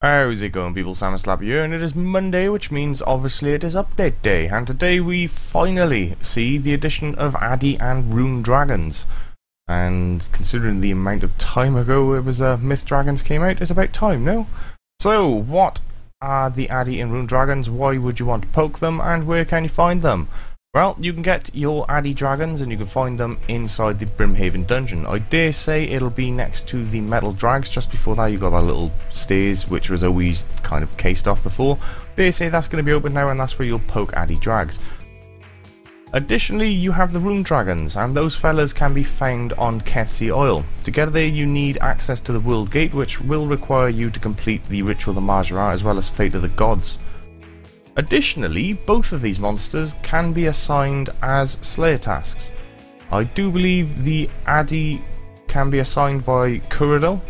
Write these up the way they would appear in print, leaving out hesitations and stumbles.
How's it going, people? Sam Slap here, and it is Monday, which means obviously it is update day, and today we finally see the addition of Addy and Rune dragons. And considering the amount of time ago it was Myth dragons came out, it's about time, no? So, what are the Addy and Rune dragons? Why would you want to poke them, and where can you find them? Well, you can get your Addy dragons and you can find them inside the Brimhaven dungeon. I dare say it'll be next to the metal drags. Just before that you got that little stairs which was always kind of cased off before. Dare say that's going to be open now, and that's where you'll poke Addy drags. Additionally, you have the Rune dragons, and those fellas can be found on Kethsey Isle. Together you need access to the World Gate, which will require you to complete the Ritual of the Majora as well as Fate of the Gods. Additionally, both of these monsters can be assigned as Slayer tasks. I do believe the Addy can be assigned by Kuradil,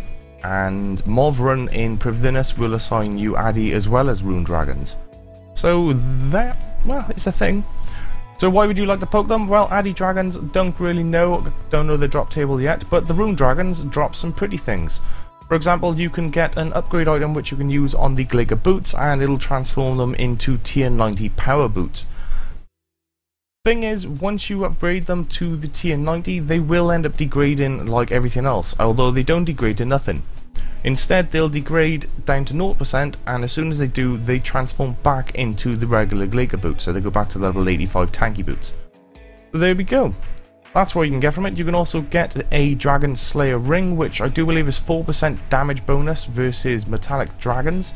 and Movran in Privdinus will assign you Addy as well as Rune dragons. So that, well, it's a thing. So why would you like to poke them? Well, Addy dragons don't know the drop table yet, but the Rune dragons drop some pretty things. For example, you can get an upgrade item which you can use on the Gliga boots, and it'll transform them into tier 90 power boots. Thing is, once you upgrade them to the tier 90, they will end up degrading like everything else, although they don't degrade to nothing. Instead, they'll degrade down to 0%, and as soon as they do, they transform back into the regular Gliga boots, so they go back to level 85 tanky boots. So there we go. That's what you can get from it. You can also get a Dragon Slayer ring, which I do believe is 4% damage bonus versus metallic dragons.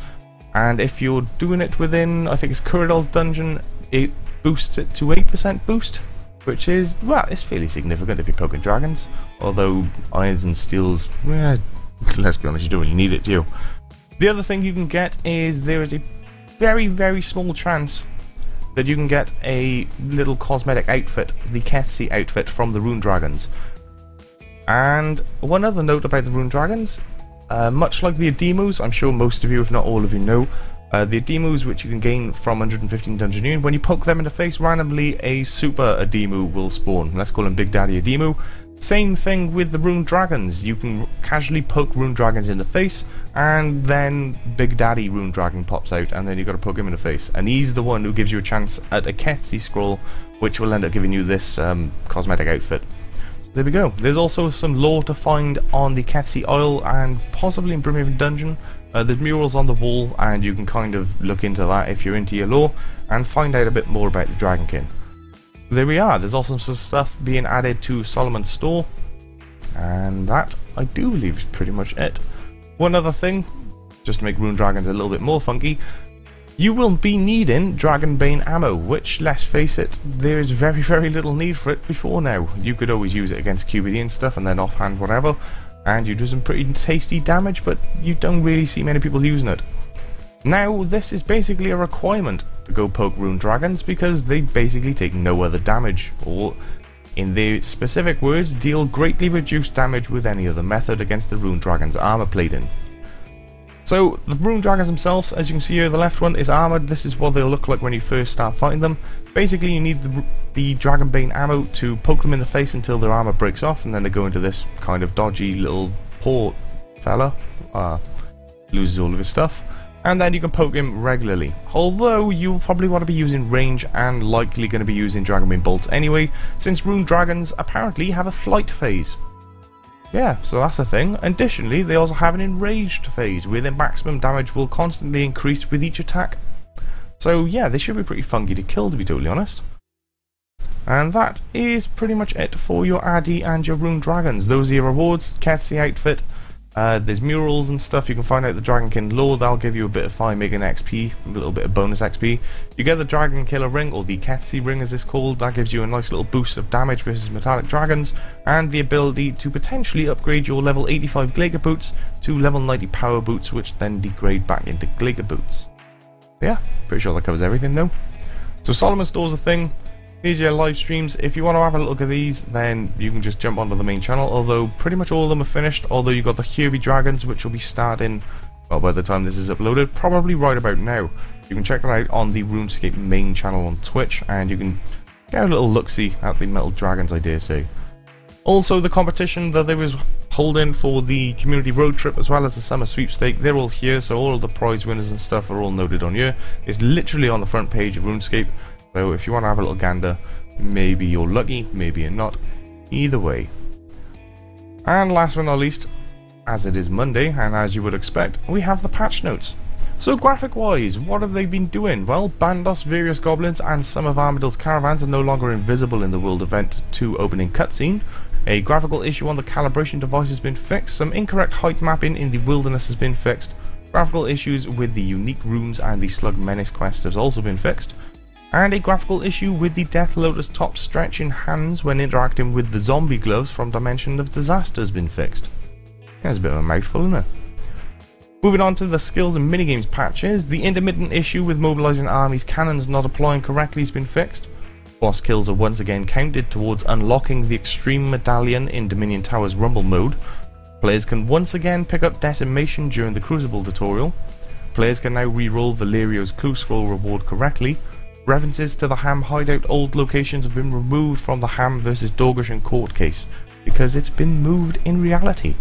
And if you're doing it within, I think it's Kuradil's dungeon, it boosts it to 8% boost, which is, well, it's fairly significant if you're poking dragons. Although irons and steels, let's be honest, you don't really need it, do you? The other thing you can get is there is a very, very small chance that you can get a little cosmetic outfit, the Kethsey outfit from the Rune dragons. And one other note about the Rune dragons, much like the Ademus, I'm sure most of you, if not all of you, know, the Ademus which you can gain from 115 Dungeoneering, when you poke them in the face, randomly a Super Ademu will spawn. Let's call him Big Daddy Ademu. Same thing with the Rune dragons. You can casually poke Rune dragons in the face, and then Big Daddy Rune dragon pops out, and then you got to poke him in the face. And he's the one who gives you a chance at a Kethsey scroll, which will end up giving you this cosmetic outfit. So there we go. There's also some lore to find on the Kethsey Isle and possibly in Brimhaven Dungeon. There's murals on the wall, and you can kind of look into that if you're into your lore and find out a bit more about the Dragonkin. There we are. There's also some stuff being added to Solomon's store, and that, I do believe, is pretty much it. One other thing, just to make Rune dragons a little bit more funky, you will be needing Dragonbane ammo, which, let's face it, there is very, very little need for it before now. You could always use it against QBD and stuff, and then offhand whatever, and you do some pretty tasty damage, but you don't really see many people using it. Now, this is basically a requirement to go poke Rune dragons, because they basically take no other damage, or, in their specific words, deal greatly reduced damage with any other method against the Rune dragon's armor plating. So, the Rune dragons themselves, as you can see here, the left one is armored. This is what they'll look like when you first start fighting them. Basically, you need the Dragonbane ammo to poke them in the face until their armor breaks off, and then they go into this kind of dodgy little poor fella, loses all of his stuff. And then you can poke him regularly, although you'll probably want to be using range and likely going to be using Dragonbane bolts anyway, since Rune dragons apparently have a flight phase. Yeah, so that's the thing. Additionally, they also have an enraged phase, where their maximum damage will constantly increase with each attack. So yeah, they should be pretty funky to kill, to be totally honest. And that is pretty much it for your Addy and your Rune dragons. Those are your rewards, Kethsey outfit. There's murals and stuff. You can find out the Dragonkin lore. That'll give you a bit of fire making XP, a little bit of bonus XP. You get the Dragon Killer ring, or the Kethsey ring as it's called. That gives you a nice little boost of damage versus metallic dragons, and the ability to potentially upgrade your level 85 Gliga boots to level 90 power boots, which then degrade back into Gliga boots. Yeah, pretty sure that covers everything, no? So Solomon's store's a thing. These are your live streams. If you want to have a look at these, then you can just jump onto the main channel, although pretty much all of them are finished, although you've got the Kirby dragons, which will be starting, well, by the time this is uploaded, probably right about now. You can check that out on the RuneScape main channel on Twitch, and you can get a little look-see at the metal dragons, I dare say. Also, the competition that there was holding for the community road trip as well as the summer sweepstake. They're all here, so all of the prize winners and stuff are all noted on here. It's literally on the front page of RuneScape, so if you want to have a little gander, maybe you're lucky, maybe you're not. Either way. And last but not least, as it is Monday, and as you would expect, we have the patch notes. So graphic wise, what have they been doing? Well, Bandos, various goblins and some of Armadyll's caravans are no longer invisible in the World Event 2 opening cutscene. A graphical issue on the calibration device has been fixed, some incorrect height mapping in the wilderness has been fixed, graphical issues with the unique runes and the Slug Menace quest has also been fixed, and a graphical issue with the Death Lotus top stretching hands when interacting with the zombie gloves from Dimension of Disaster has been fixed. That's a bit of a mouthful, isn't it? Moving on to the skills and minigames patches, the intermittent issue with mobilizing armies cannons not applying correctly has been fixed. Boss kills are once again counted towards unlocking the Extreme Medallion in Dominion Tower's Rumble mode. Players can once again pick up Decimation during the Crucible tutorial. Players can now re-roll Valerio's Clue Scroll reward correctly. References to the Ham hideout old locations have been removed from the Ham vs Dorgishan court case, because it's been moved in reality.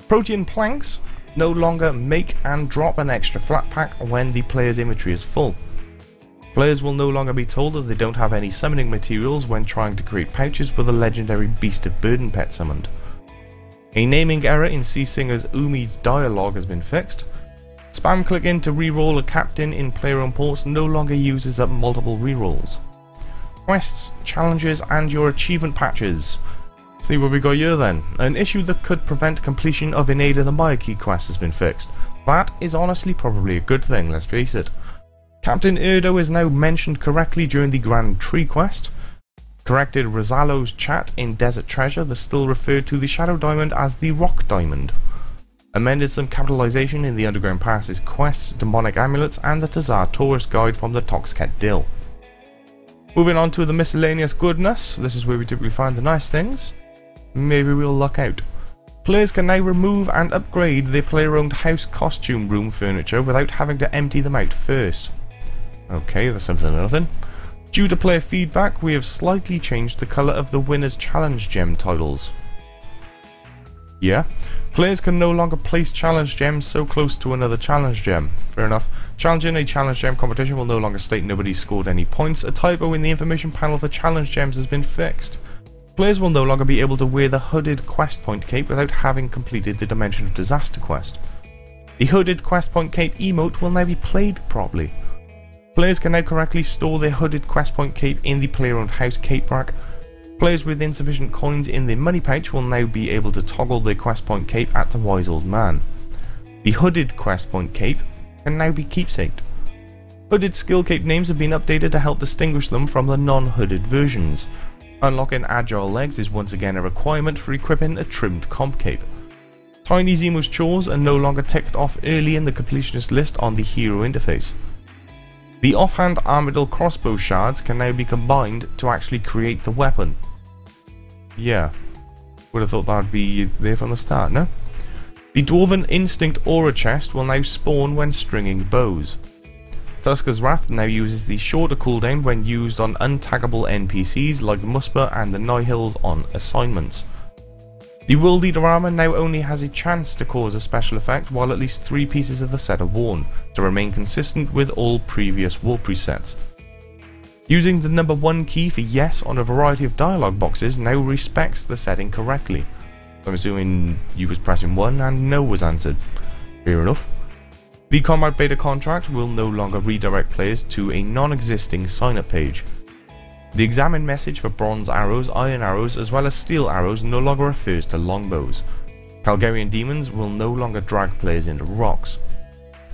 Protean planks no longer make and drop an extra flat pack when the player's inventory is full. Players will no longer be told that they don't have any summoning materials when trying to create pouches with a legendary Beast of Burden pet summoned. A naming error in C Singer's Umi's dialogue has been fixed. Spam clicking to reroll a captain in player-owned ports no longer uses up multiple rerolls. Quests, challenges and your achievement patches. See what we got here then. An issue that could prevent completion of Inada the Maya Key quest has been fixed. That is honestly probably a good thing, let's face it. Captain Erdo is now mentioned correctly during the Grand Tree quest. Corrected Rosallo's chat in Desert Treasure that still referred to the Shadow Diamond as the Rock Diamond. Amended some capitalization in the Underground Passes quests, Demonic Amulets and the Tazar Tourist Guide from the Toxcat Dill. Moving on to the miscellaneous goodness, this is where we typically find the nice things. Maybe we'll luck out. Players can now remove and upgrade their player-owned house costume room furniture without having to empty them out first. Okay, that's something or nothing. Due to player feedback, we have slightly changed the colour of the winner's challenge gem titles. Yeah, players can no longer place challenge gems so close to another challenge gem. Fair enough. Challenging a challenge gem competition will no longer state nobody scored any points. A typo in the information panel for challenge gems has been fixed. Players will no longer be able to wear the hooded quest point cape without having completed the Dimension of Disaster quest. The hooded quest point cape emote will now be played properly. Players can now correctly store their hooded quest point cape in the player-owned house cape rack. Players with insufficient coins in their money pouch will now be able to toggle their quest point cape at the Wise Old Man. The hooded quest point cape can now be keepsaked. Hooded skill cape names have been updated to help distinguish them from the non-hooded versions. Unlocking agile legs is once again a requirement for equipping a trimmed comp cape. Tiny Zemo's chores are no longer ticked off early in the completionist list on the hero interface. The offhand Armadyll crossbow shards can now be combined to actually create the weapon. Yeah, would have thought that would be there from the start, no? The Dwarven Instinct Aura chest will now spawn when stringing bows. Tuskar's Wrath now uses the shorter cooldown when used on untaggable NPCs like the Musper and the Nihils on assignments. The World Eater armor now only has a chance to cause a special effect while at least 3 pieces of the set are worn, to remain consistent with all previous war presets. Using the number 1 key for yes on a variety of dialogue boxes now respects the setting correctly. I'm assuming you was pressing 1 and no was answered. Fair enough. The Combat Beta contract will no longer redirect players to a non-existing sign-up page. The examine message for bronze arrows, iron arrows, as well as steel arrows no longer refers to longbows. Calgarian demons will no longer drag players into rocks.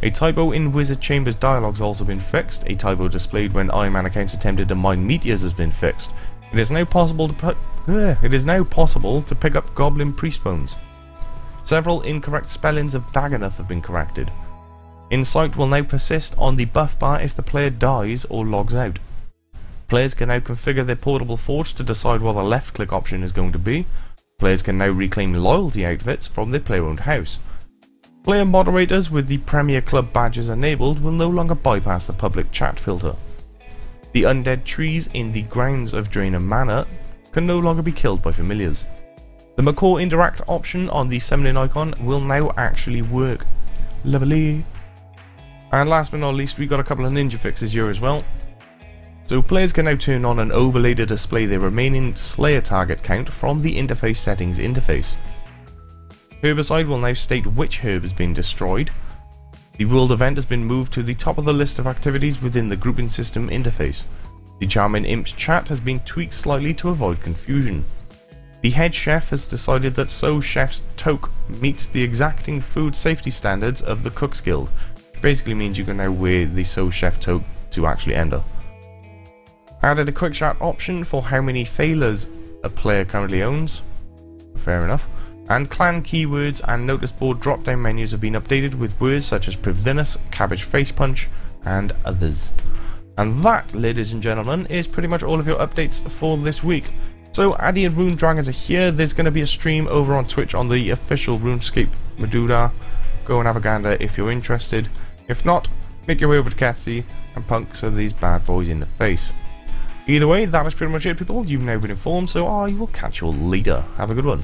A typo in Wizard Chamber's dialogue has also been fixed. A typo displayed when Iron Man accounts attempted to mine meteors has been fixed. It is now possible to pick up goblin priest bones. Several incorrect spellings of Dagonoth have been corrected. Insight will now persist on the buff bar if the player dies or logs out. Players can now configure their portable forge to decide what the left click option is going to be. Players can now reclaim loyalty outfits from their player-owned house. Player moderators with the Premier Club badges enabled will no longer bypass the public chat filter. The undead trees in the grounds of Draenor Manor can no longer be killed by familiars. The Macaw interact option on the summoning icon will now actually work. Lovely. And last but not least, we got a couple of ninja fixes here as well. So players can now turn on an overlay to display their remaining Slayer target count from the interface settings interface. Herbicide will now state which herb has been destroyed. The world event has been moved to the top of the list of activities within the grouping system interface. The Charming Imp's chat has been tweaked slightly to avoid confusion. The head chef has decided that So Chef's toque meets the exacting food safety standards of the Cooks Guild, which basically means you can now wear the So Chef toque to actually enter. Added a quick chat option for how many thalers a player currently owns. Fair enough. And clan keywords and notice board drop down menus have been updated with words such as Privthinus, Cabbage Face Punch, and others. And that, ladies and gentlemen, is pretty much all of your updates for this week. So Addy and Rune Dragons are here. There's going to be a stream over on Twitch on the official RuneScape Medulla. Go and have a gander if you're interested. If not, make your way over to Kathy and punk some of these bad boys in the face. Either way, that is pretty much it, people. You've now been informed, so I will catch you all later. Have a good one.